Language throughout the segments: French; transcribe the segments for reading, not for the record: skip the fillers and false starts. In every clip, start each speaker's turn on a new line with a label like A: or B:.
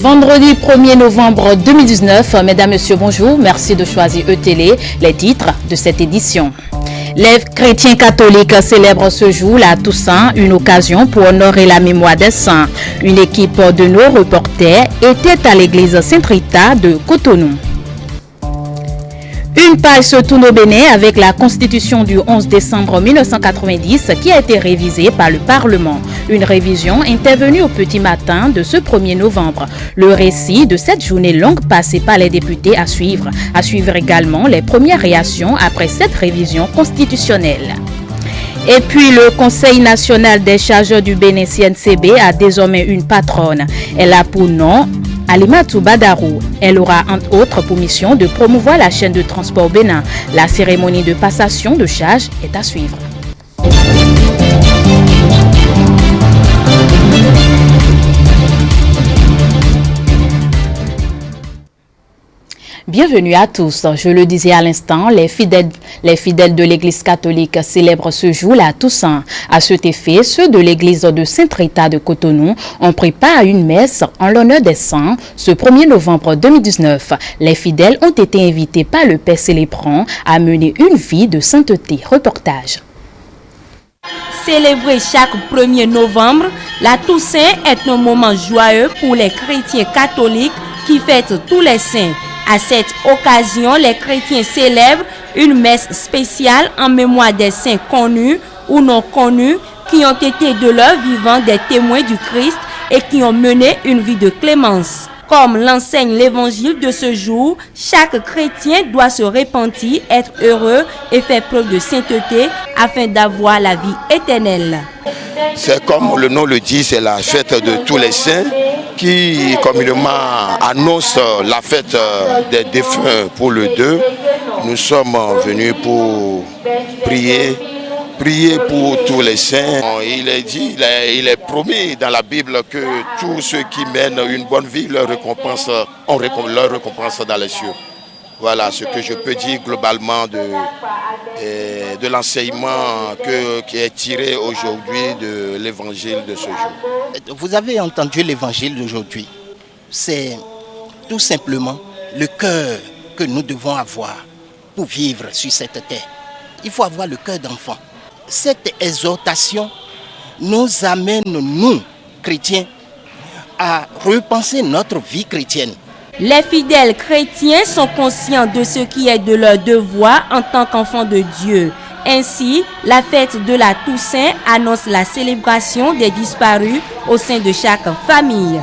A: Vendredi 1er novembre 2019, mesdames, messieurs, bonjour. Merci de choisir E-Télé, les titres de cette édition. Les chrétiens catholiques célèbrent ce jour la Toussaint, une occasion pour honorer la mémoire des saints. Une équipe de nos reporters était à l'église Saint-Rita de Cotonou. Une page se tourne au Bénin avec la Constitution du 11 décembre 1990 qui a été révisée par le Parlement. Une révision intervenue au petit matin de ce 1er novembre. Le récit de cette journée longue passée par les députés à suivre. À suivre également les premières réactions après cette révision constitutionnelle. Et puis le Conseil national des chargeurs du Bénin CNCB a désormais une patronne. Elle a pour nom Alimatou Badarou. Elle aura entre autres pour mission de promouvoir la chaîne de transport Bénin. La cérémonie de passation de charge est à suivre. Bienvenue à tous. Je le disais à l'instant, les fidèles de l'Église catholique célèbrent ce jour la Toussaint. À cet effet, ceux de l'Église de Saint-Rita de Cotonou ont pris part à une messe en l'honneur des saints ce 1er novembre 2019. Les fidèles ont été invités par le Père célébrant à mener une vie de sainteté. Reportage.
B: Célébrer chaque 1er novembre, la Toussaint est un moment joyeux pour les chrétiens catholiques qui fêtent tous les saints. À cette occasion, les chrétiens célèbrent une messe spéciale en mémoire des saints connus ou non connus qui ont été de leur vivant des témoins du Christ et qui ont mené une vie de clémence. Comme l'enseigne l'évangile de ce jour, chaque chrétien doit se repentir, être heureux et faire preuve de sainteté afin d'avoir la vie éternelle.
C: C'est comme le nom le dit, c'est la fête de tous les saints qui communément annonce la fête des défunts pour le 2. Nous sommes venus pour prier pour tous les saints. Il est dit, il est promis dans la Bible que tous ceux qui mènent une bonne vie, leur récompense dans les cieux. Voilà ce que je peux dire globalement de l'enseignement qui est tiré aujourd'hui de l'évangile de ce jour.
D: Vous avez entendu l'évangile d'aujourd'hui. C'est tout simplement le cœur que nous devons avoir pour vivre sur cette terre. Il faut avoir le cœur d'enfant. Cette exhortation nous amène, nous, chrétiens, à repenser notre vie chrétienne.
B: Les fidèles chrétiens sont conscients de ce qui est de leur devoir en tant qu'enfants de Dieu. Ainsi, la fête de la Toussaint annonce la célébration des disparus au sein de chaque famille.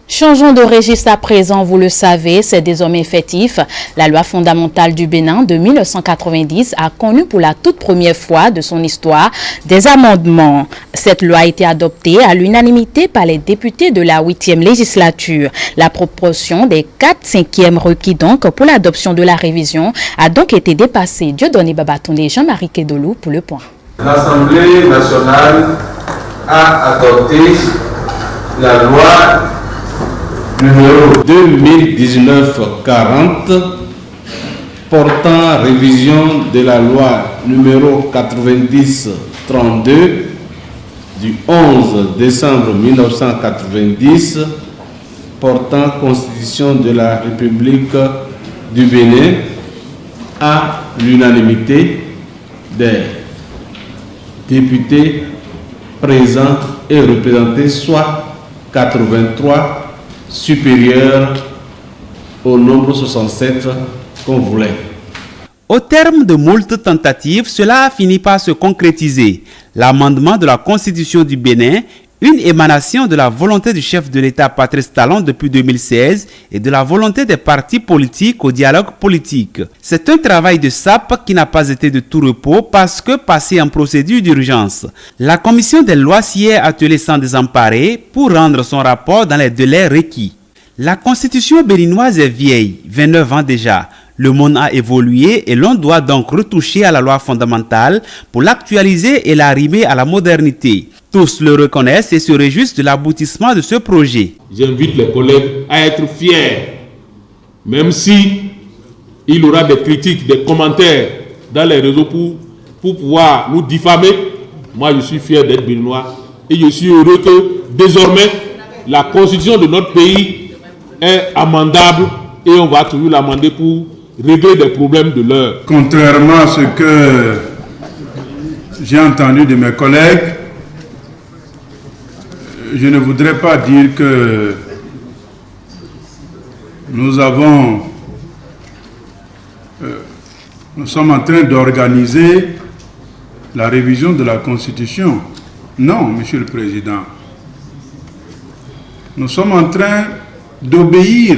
A: Changeons de registre à présent, vous le savez, c'est désormais effectif. La loi fondamentale du Bénin de 1990 a connu pour la toute première fois de son histoire des amendements. Cette loi a été adoptée à l'unanimité par les députés de la 8e législature. La proportion des 4/5e requis donc pour l'adoption de la révision a donc été dépassée. Dieudonné Babatunde et Jean-Marie Kedolou pour le point.
E: L'Assemblée nationale a adopté la loi numéro 2019-40 portant révision de la loi numéro 90-32 du 11 décembre 1990 portant constitution de la République du Bénin à l'unanimité des députés présents et représentés, soit 83 supérieur au nombre 67 qu'on voulait.
F: Au terme de moult tentatives, cela a fini par se concrétiser. L'amendement de la Constitution du Bénin, une émanation de la volonté du chef de l'État Patrice Talon depuis 2016 et de la volonté des partis politiques au dialogue politique. C'est un travail de sape qui n'a pas été de tout repos parce que passé en procédure d'urgence. La commission des lois s'y est attelée sans désemparer pour rendre son rapport dans les délais requis. La constitution béninoise est vieille, 29 ans déjà. Le monde a évolué et l'on doit donc retoucher à la loi fondamentale pour l'actualiser et l'arrimer à la modernité. Tous le reconnaissent et se réjouissent de l'aboutissement de ce projet.
E: J'invite les collègues à être fiers, même si il y aura des critiques, des commentaires dans les réseaux pour pouvoir nous diffamer. Moi, je suis fier d'être béninois et je suis heureux que désormais, la constitution de notre pays est amendable et on va toujours l'amender pour régler des problèmes de l'heure.
G: Contrairement à ce que j'ai entendu de mes collègues, je ne voudrais pas dire que nous sommes en train d'organiser la révision de la Constitution. Non, Monsieur le Président. Nous sommes en train d'obéir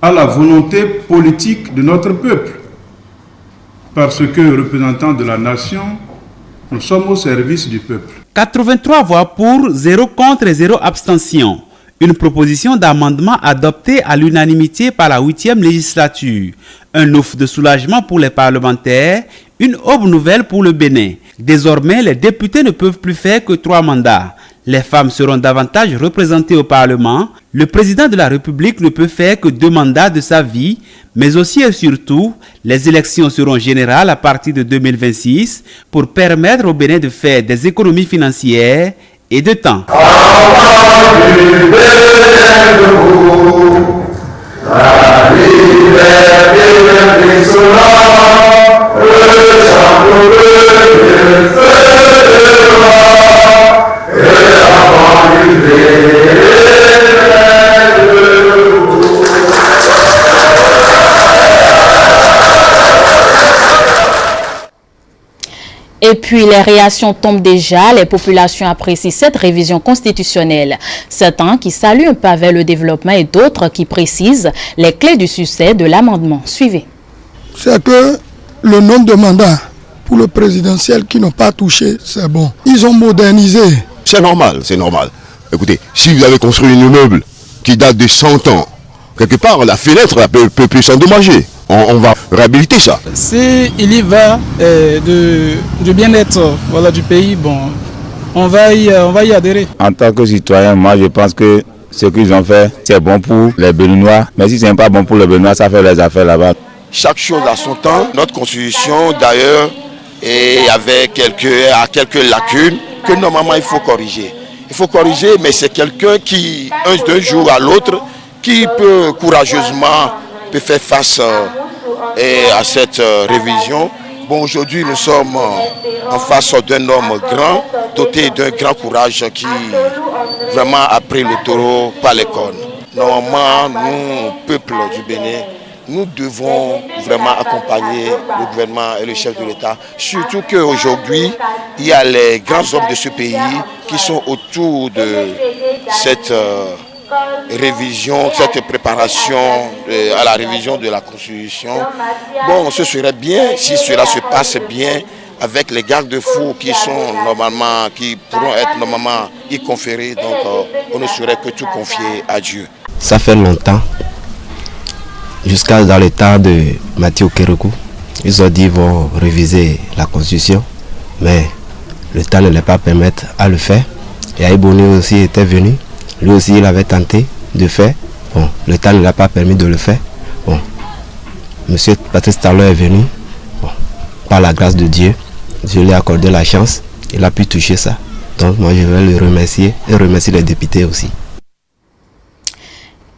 G: à la volonté politique de notre peuple. Parce que, représentants de la nation, nous sommes au service du peuple.
F: 83 voix pour, 0 contre et 0 abstention. Une proposition d'amendement adoptée à l'unanimité par la 8e législature. Un ouf de soulagement pour les parlementaires, une aube nouvelle pour le Bénin. Désormais, les députés ne peuvent plus faire que 3 mandats. Les femmes seront davantage représentées au Parlement. Le président de la République ne peut faire que 2 mandats de sa vie, mais aussi et surtout, les élections seront générales à partir de 2026 pour permettre au Bénin de faire des économies financières et de temps.
A: Et puis les réactions tombent déjà, les populations apprécient cette révision constitutionnelle. Certains qui saluent un pas vers le développement et d'autres qui précisent les clés du succès de l'amendement. Suivez.
H: C'est que le nombre de mandats pour le présidentiel qui n'ont pas touché, c'est bon. Ils ont modernisé.
C: C'est normal, c'est normal. Écoutez, si vous avez construit un immeuble qui date de 100 ans, quelque part, la fenêtre peut plus s'endommager. On va réhabiliter ça.
I: Si il y va du bien-être du pays, bon, on va y adhérer.
J: En tant que citoyen, moi je pense que ce qu'ils ont fait, c'est bon pour les Béninois. Mais si ce n'est pas bon pour les Béninois, ça fait les affaires là-bas.
C: Chaque chose a son temps. Notre constitution, d'ailleurs, avait quelques lacunes que normalement il faut corriger. Il faut corriger, mais c'est quelqu'un qui, d'un jour à l'autre, qui peut courageusement faire face à cette révision. Bon, aujourd'hui, nous sommes en face d'un homme grand, doté d'un grand courage qui vraiment a pris le taureau par les cornes. Normalement, nous, peuple du Bénin, nous devons vraiment accompagner le gouvernement et le chef de l'État. Surtout qu'aujourd'hui, il y a les grands hommes de ce pays qui sont autour de cette révision, cette préparation à la révision de la Constitution. Bon, ce serait bien si cela se passe bien avec les garde-fous qui pourront être normalement y conférés. Donc, on ne saurait que tout confier à Dieu.
K: Ça fait longtemps, jusqu'à dans le temps de Mathieu Kérékou, ils ont dit qu'ils vont réviser la Constitution, mais le temps ne les pas permettre à le faire. Et Aïbouni aussi était venu. Lui aussi, il avait tenté de faire. Bon, le temps ne l'a pas permis de le faire. Bon, Monsieur Patrice Talon est venu. Bon, par la grâce de Dieu, je lui ai accordé la chance. Il a pu toucher ça. Donc, moi, je vais le remercier et remercier les députés aussi.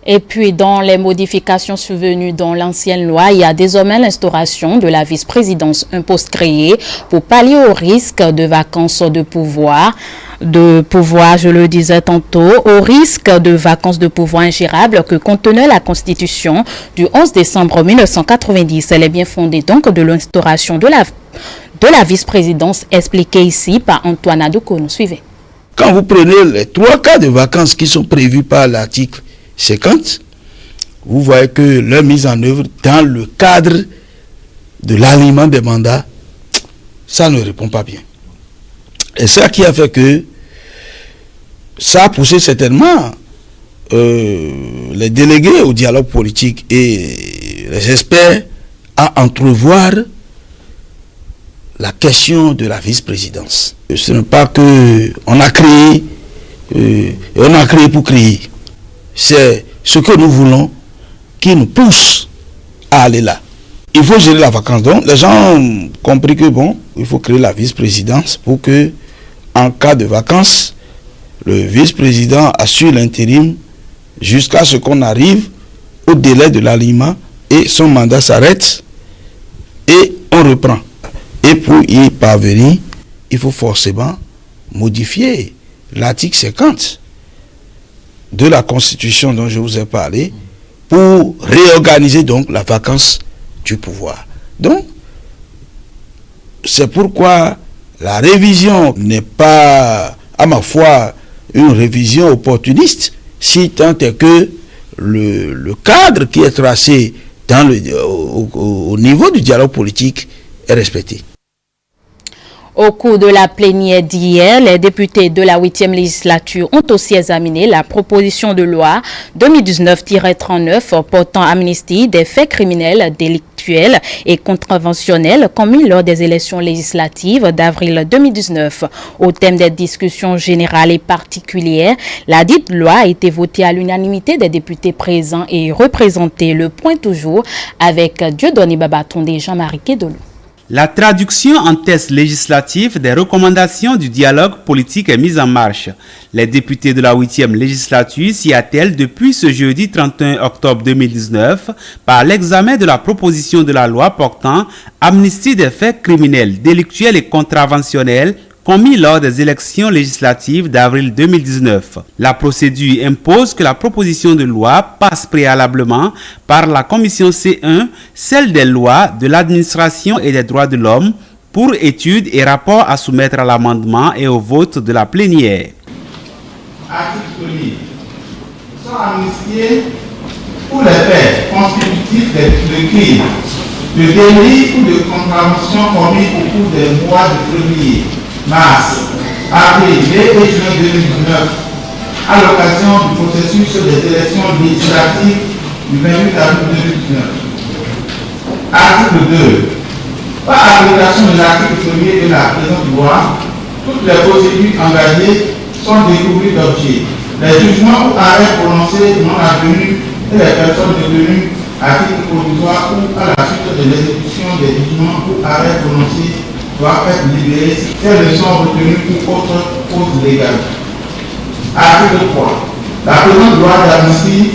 A: Et puis, dans les modifications survenues dans l'ancienne loi, il y a désormais l'instauration de la vice-présidence, un poste créé pour pallier au risque de vacances de pouvoir, je le disais tantôt, au risque de vacances de pouvoir ingérables que contenait la Constitution du 11 décembre 1990. Elle est bien fondée donc de l'instauration de la vice-présidence, expliquée ici par Antoine Adokono. Suivez.
L: Quand vous prenez les 3 cas de vacances qui sont prévus par l'article 50, vous voyez que leur mise en œuvre dans le cadre de l'alignement des mandats, ça ne répond pas bien. Et ça qui a fait que ça a poussé certainement les délégués au dialogue politique et les experts à entrevoir la question de la vice-présidence. Ce n'est pas que on a créé pour créer. C'est ce que nous voulons qui nous pousse à aller là. Il faut gérer la vacance. Donc, les gens ont compris que bon, il faut créer la vice-présidence pour que, en cas de vacances, le vice-président assure l'intérim jusqu'à ce qu'on arrive au délai de l'alignement et son mandat s'arrête et on reprend. Et pour y parvenir, il faut forcément modifier l'article 50 de la Constitution dont je vous ai parlé pour réorganiser donc la vacance du pouvoir. Donc, c'est pourquoi la révision n'est pas, à ma foi, une révision opportuniste, si tant est que le cadre qui est tracé dans au niveau du dialogue politique est respecté.
A: Au cours de la plénière d'hier, les députés de la 8e législature ont aussi examiné la proposition de loi 2019-39 portant amnistie des faits criminels, délictuels et contraventionnels commis lors des élections législatives d'avril 2019. Au thème des discussions générales et particulières, la dite loi a été votée à l'unanimité des députés présents et représentés. Le point toujours avec Dieudonné Babatonde et Jean-Marie Kedolou.
F: La traduction en texte législatif des recommandations du dialogue politique est mise en marche. Les députés de la 8e législature s'y attellent depuis ce jeudi 31 octobre 2019 par l'examen de la proposition de la loi portant amnistie des faits criminels, délictuels et contraventionnels commis lors des élections législatives d'avril 2019. La procédure impose que la proposition de loi passe préalablement par la commission C1, celle des lois, de l'administration et des droits de l'homme, pour étude et rapport à soumettre à l'amendement et au vote de la plénière.
M: Article 1er. Sont amnistiés pour les faits constitutifs de crime, de délit ou de contravention commis au cours des mois de février, mars, avril, mai et juin 2019, à l'occasion du processus des élections législatives du 28 avril 2019. Article 2. Par application de l'article 1er de la présente loi, toutes les procédures engagées sont découvertes d'objets. Les jugements ou arrêts prononcés non advenus et les personnes détenues à titre provisoire ou à la suite de l'exécution des jugements ou arrêts prononcés doivent être libérés si elles sont retenues pour autre cause légale. Article 3. La présente loi d'amnistie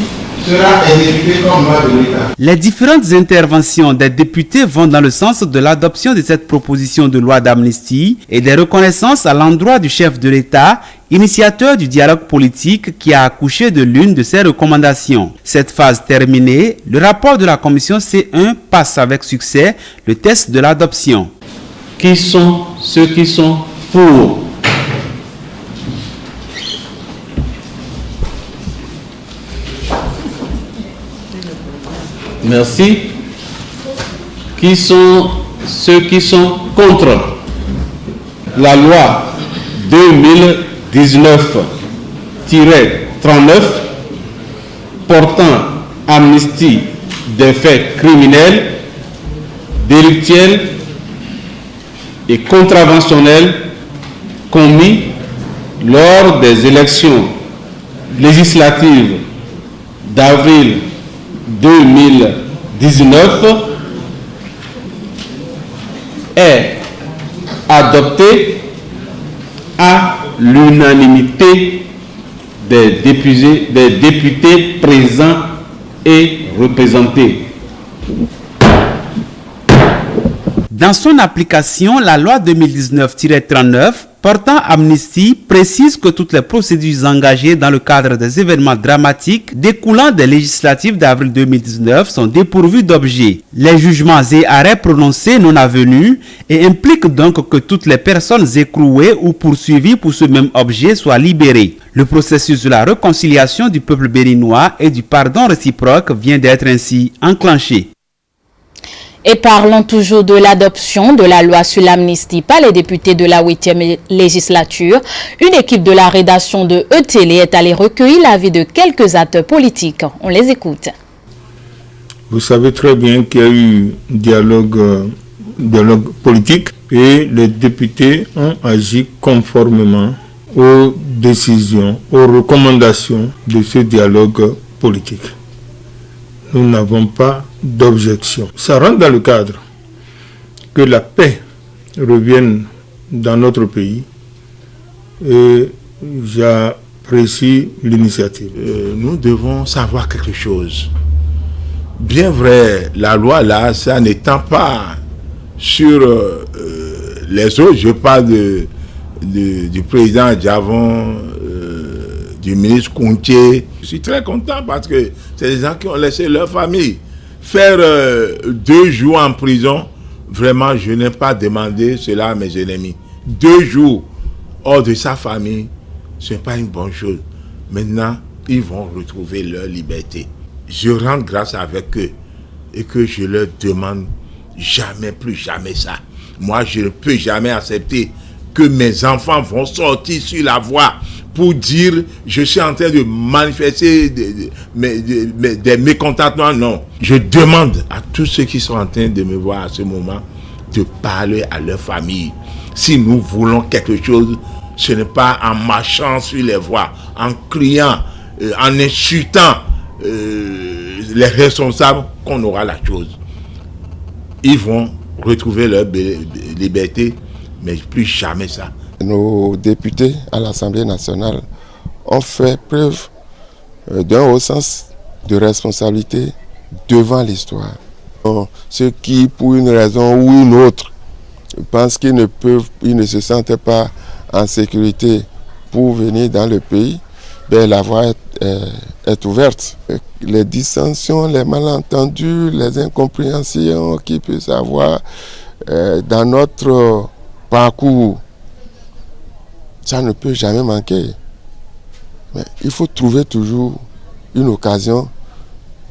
M: sera exécutée comme loi de l'État.
F: Les différentes interventions des députés vont dans le sens de l'adoption de cette proposition de loi d'amnistie et des reconnaissances à l'endroit du chef de l'État, initiateur du dialogue politique qui a accouché de l'une de ses recommandations. Cette phase terminée, le rapport de la commission C1 passe avec succès le test de l'adoption.
E: Qui sont ceux qui sont pour? Merci. Qui sont ceux qui sont contre la loi 2019-39 portant amnistie des faits criminels, délictuels et contraventionnels commis lors des élections législatives d'avril 2019 est adopté à l'unanimité des députés présents et représentés.
F: Dans son application, la loi 2019-39 portant amnistie précise que toutes les procédures engagées dans le cadre des événements dramatiques découlant des législatives d'avril 2019 sont dépourvues d'objet. Les jugements et arrêts prononcés non avenus et impliquent donc que toutes les personnes écrouées ou poursuivies pour ce même objet soient libérées. Le processus de la réconciliation du peuple béninois et du pardon réciproque vient d'être ainsi enclenché.
A: Et parlons toujours de l'adoption de la loi sur l'amnistie par les députés de la 8e législature. Une équipe de la rédaction de E-Télé est allée recueillir l'avis de quelques acteurs politiques. On les écoute.
N: Vous savez très bien qu'il y a eu dialogue politique et les députés ont agi conformément aux décisions, aux recommandations de ce dialogue politique. Nous n'avons pas d'objection. Ça rentre dans le cadre que la paix revienne dans notre pays et j'apprécie l'initiative.
L: Nous devons savoir quelque chose. Bien vrai, la loi là, ça n'étend pas sur les autres. Je parle du président Djavon, du ministre Kounté. Je suis très content parce que c'est des gens qui ont laissé leur famille. Faire 2 jours en prison, vraiment, je n'ai pas demandé cela à mes ennemis. 2 jours hors de sa famille, ce n'est pas une bonne chose. Maintenant, ils vont retrouver leur liberté. Je rends grâce avec eux et que je leur demande jamais, plus jamais ça. Moi, je ne peux jamais accepter que mes enfants vont sortir sur la voie pour dire je suis en train de manifester des mécontentements. Non. Je demande à tous ceux qui sont en train de me voir à ce moment de parler à leur famille. Si nous voulons quelque chose, ce n'est pas en marchant sur les voies, en criant, en insultant les responsables qu'on aura la chose. Ils vont retrouver leur liberté, mais plus jamais ça.
O: Nos députés à l'Assemblée nationale ont fait preuve d'un haut sens de responsabilité devant l'histoire. Ceux qui, pour une raison ou une autre, pensent qu'ils ne se sentent pas en sécurité pour venir dans le pays, la voie est ouverte. Les dissensions, les malentendus, les incompréhensions qu'il peut y avoir dans notre parcours, ça ne peut jamais manquer. Mais il faut trouver toujours une occasion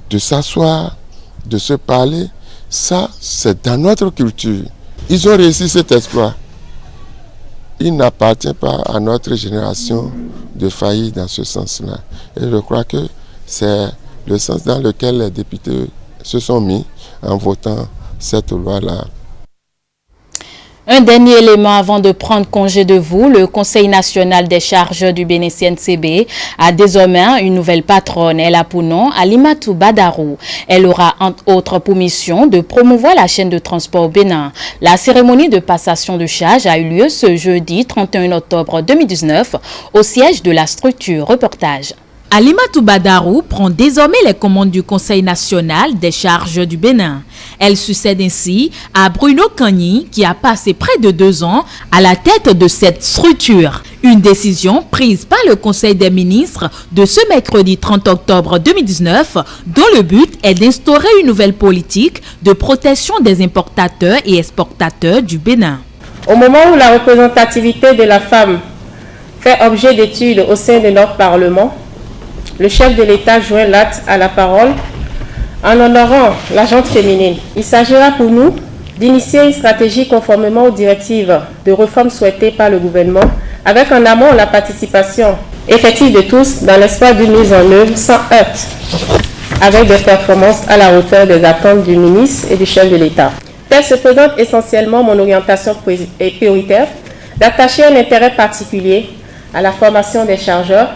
O: de s'asseoir, de se parler. Ça, c'est dans notre culture. Ils ont réussi cet exploit. Il n'appartient pas à notre génération de faillir dans ce sens-là. Et je crois que c'est le sens dans lequel les députés se sont mis en votant cette loi-là.
A: Un dernier élément avant de prendre congé de vous, le Conseil national des chargeurs du Bénin CNCB a désormais une nouvelle patronne. Elle a pour nom Alimatou Badarou. Elle aura entre autres pour mission de promouvoir la chaîne de transport au Bénin. La cérémonie de passation de charge a eu lieu ce jeudi 31 octobre 2019 au siège de la structure. Reportage.
P: Alimatou Badarou prend désormais les commandes du Conseil national des charges du Bénin. Elle succède ainsi à Bruno Kagny qui a passé près de 2 ans à la tête de cette structure. Une décision prise par le Conseil des ministres de ce mercredi 30 octobre 2019 dont le but est d'instaurer une nouvelle politique de protection des importateurs et exportateurs du Bénin.
Q: Au moment où la représentativité de la femme fait objet d'études au sein de notre Parlement, le chef de l'État joint l'acte à la parole en honorant la gente féminine. Il s'agira pour nous d'initier une stratégie conformément aux directives de réforme souhaitées par le gouvernement, avec en amont la participation effective de tous dans l'espoir d'une mise en œuvre sans heurts, avec des performances à la hauteur des attentes du ministre et du chef de l'État. Telle se présente essentiellement mon orientation prioritaire d'attacher un intérêt particulier à la formation des chargeurs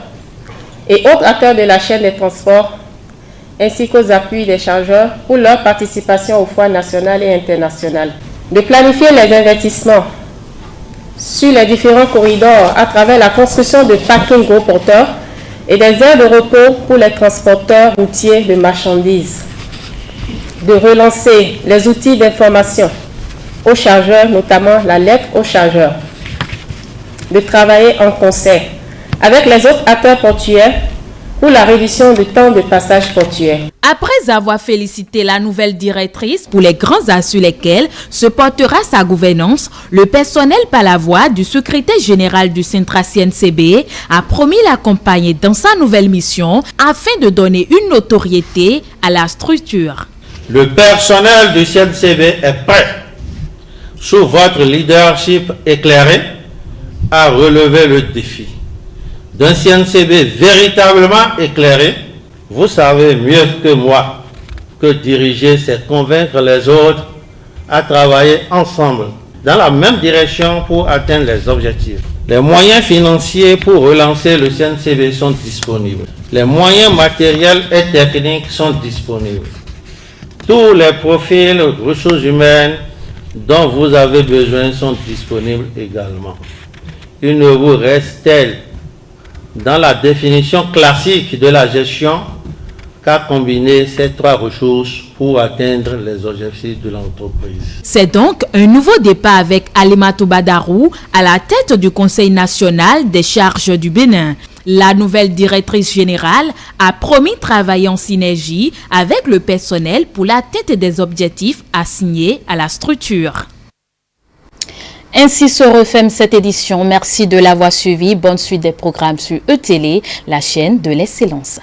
Q: et autres acteurs de la chaîne des transports, ainsi qu'aux appuis des chargeurs pour leur participation aux foires nationales et internationales. De planifier les investissements sur les différents corridors à travers la construction de parkings gros porteurs et des aires de repos pour les transporteurs routiers de marchandises. De relancer les outils d'information aux chargeurs, notamment la lettre aux chargeurs. De travailler en concert avec les autres acteurs portuaires pour la réduction du temps de passage portuaire.
P: Après avoir félicité la nouvelle directrice pour les grands axes sur lesquels se portera sa gouvernance, le personnel par la voix du secrétaire général du Centra CNCB a promis l'accompagner dans sa nouvelle mission afin de donner une notoriété à la structure.
R: Le personnel du CNCB est prêt, sous votre leadership éclairé, à relever le défi d'un CNCB véritablement éclairé. Vous savez mieux que moi que diriger, c'est convaincre les autres à travailler ensemble dans la même direction pour atteindre les objectifs. Les moyens financiers pour relancer le CNCB sont disponibles. Les moyens matériels et techniques sont disponibles. Tous les profils ressources humaines dont vous avez besoin sont disponibles également. Il ne vous reste tel dans la définition classique de la gestion qu'a combiné ces trois ressources pour atteindre les objectifs de l'entreprise.
P: C'est donc un nouveau départ avec Alimatou Badarou à la tête du Conseil national des charges du Bénin. La nouvelle directrice générale a promis travailler en synergie avec le personnel pour l'atteinte des objectifs assignés à la structure.
A: Ainsi se referme cette édition. Merci de l'avoir suivi. Bonne suite des programmes sur E-Télé, la chaîne de l'excellence.